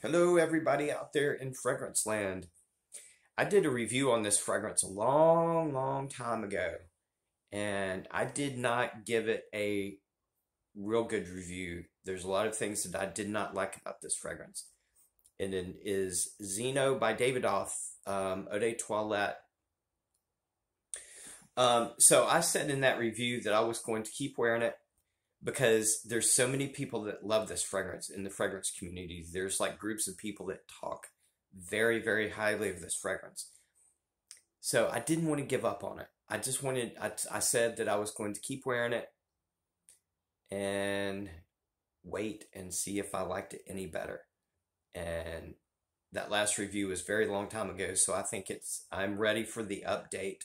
Hello, everybody out there in fragrance land. I did a review on this fragrance a long time ago, and I did not give it a real good review. There's a lot of things that I did not like about this fragrance. And it is Zino by Davidoff, Eau de Toilette. So I said in that review that I was going to keep wearing it because there's so many people that love this fragrance in the fragrance community. There's like groups of people that talk very highly of this fragrance. So I didn't want to give up on it. I said that I was going to keep wearing it and wait and see if I liked it any better. And that last review was a very long time ago, so I think I'm ready for the update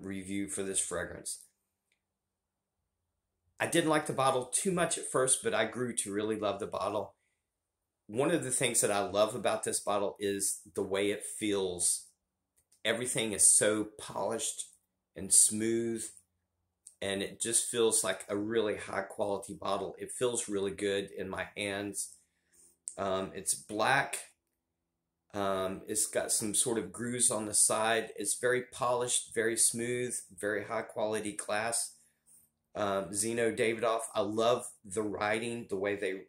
review for this fragrance. I didn't like the bottle too much at first, but I grew to really love the bottle. One of the things that I love about this bottle is the way it feels. Everything is so polished and smooth, and it just feels like a really high quality bottle. It feels really good in my hands. It's black. It's got some sort of grooves on the side. It's very polished, very smooth, very high quality glass. Zino Davidoff. I love the writing, the way they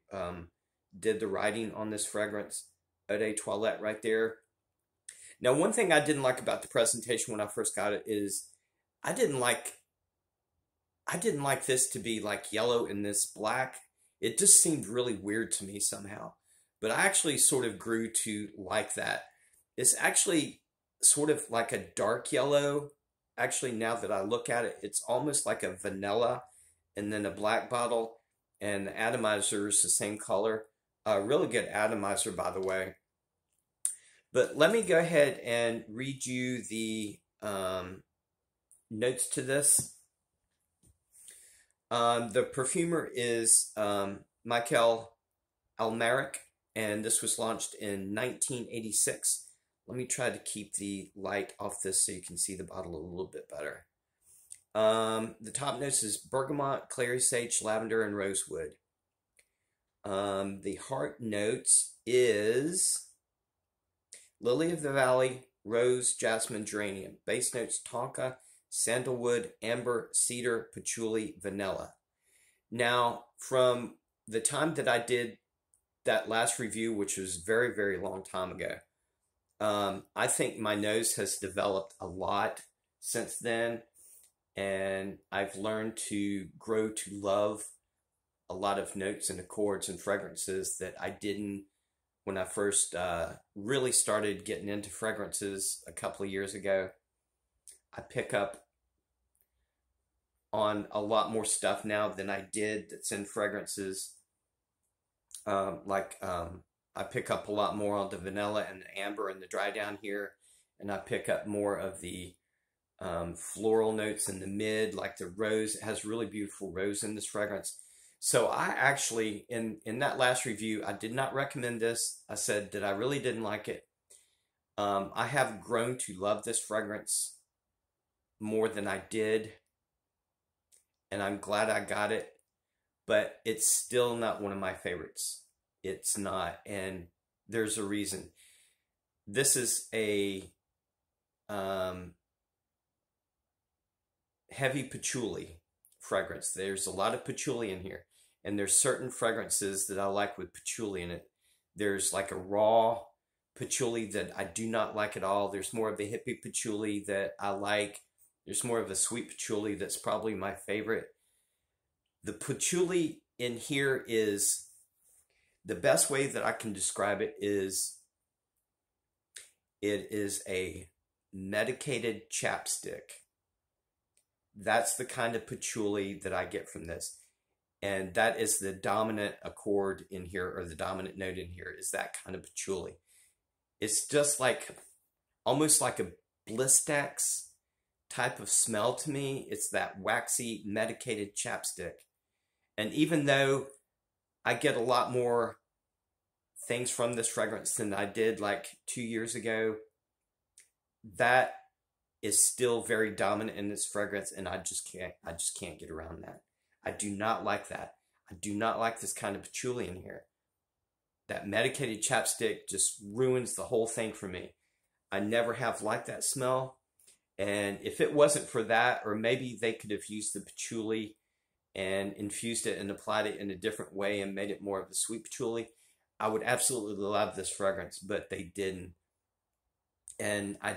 did the writing on this fragrance. Eau de Toilette right there. Now, one thing I didn't like about the presentation when I first got it is I didn't like this to be like yellow and this black. It just seemed really weird to me somehow. But I actually sort of grew to like that. It's actually sort of like a dark yellow. Actually, now that I look at it, it's almost like a vanilla and then a black bottle. And the atomizer is the same color. Really good atomizer, by the way. But let me go ahead and read you the notes to this. The perfumer is Michael Almeric, and this was launched in 1986. Let me try to keep the light off this so you can see the bottle a little bit better. The top notes is bergamot, clary sage, lavender, and rosewood. The heart notes is lily of the valley, rose, jasmine, geranium. Base notes tonka, sandalwood, amber, cedar, patchouli, vanilla. Now, from the time that I did that last review, which was very long time ago, I think my nose has developed a lot since then, and I've learned to grow to love a lot of notes and accords and fragrances that I didn't when I first really started getting into fragrances a couple of years ago. I pick up on a lot more stuff now than I did that's in fragrances. I pick up a lot more on the vanilla and the amber and the dry down here, and I pick up more of the floral notes in the mid, like the rose. It has really beautiful rose in this fragrance. So I actually, in that last review, I did not recommend this. I said that I really didn't like it. I have grown to love this fragrance more than I did, and I'm glad I got it, but it's still not one of my favorites. It's not, and there's a reason. This is a heavy patchouli fragrance. There's a lot of patchouli in here, and there's certain fragrances that I like with patchouli in it. There's like a raw patchouli that I do not like at all. There's more of the hippie patchouli that I like. There's more of a sweet patchouli that's probably my favorite. The patchouli in here is, the best way that I can describe it is a medicated chapstick. That's the kind of patchouli that I get from this. And that is the dominant accord in here, or the dominant note in here, is that kind of patchouli. It's just like, almost like a Blistex type of smell to me. It's that waxy, medicated chapstick. And even though I get a lot more things from this fragrance than I did like 2 years ago, that is still very dominant in this fragrance, and I just can't get around that. I do not like that. I do not like this kind of patchouli in here. that medicated chapstick just ruins the whole thing for me. I never have liked that smell. And if it wasn't for that, or maybe they could have used the patchouli and infused it and applied it in a different way and made it more of a sweet patchouli, I would absolutely love this fragrance, but they didn't. And I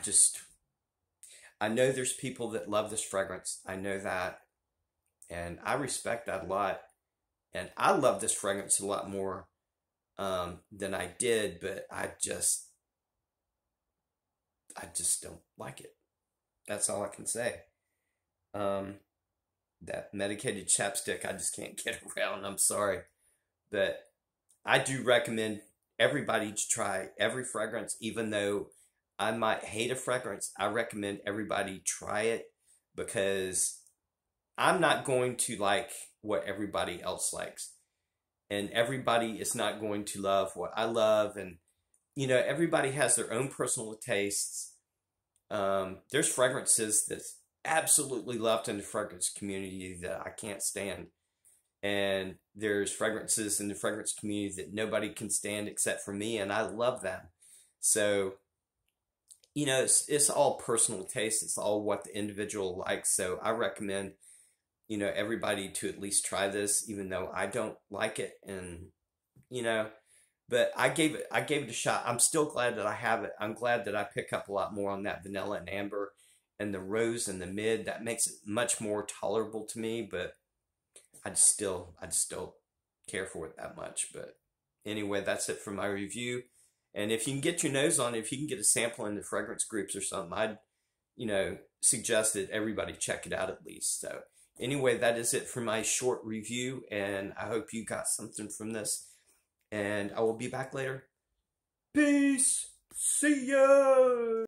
know there's people that love this fragrance. I know that. And I respect that a lot. And I love this fragrance a lot more than I did, but I just don't like it. That's all I can say. That medicated chapstick, I just can't get around. I'm sorry. But I do recommend everybody to try every fragrance, even though I might hate a fragrance. I recommend everybody try it because I'm not going to like what everybody else likes. And everybody is not going to love what I love. And, you know, everybody has their own personal tastes. There's fragrances that's absolutely loved in the fragrance community that I can't stand. And there's fragrances in the fragrance community that nobody can stand except for me, and I love them. So, you know, it's all personal taste. It's all what the individual likes. So I recommend, you know, everybody to at least try this, even though I don't like it. And, you know, but I gave it a shot. I'm still glad that I have it. I'm glad that I pick up a lot more on that vanilla and amber and the rose and the mid. That makes it much more tolerable to me, but I just don't care for it that much. But anyway, that's it for my review. And if you can get your nose on it, if you can get a sample in the fragrance groups or something, I'd, you know, suggest that everybody check it out at least. So anyway, that is it for my short review, and I hope you got something from this. And I will be back later. Peace. See ya.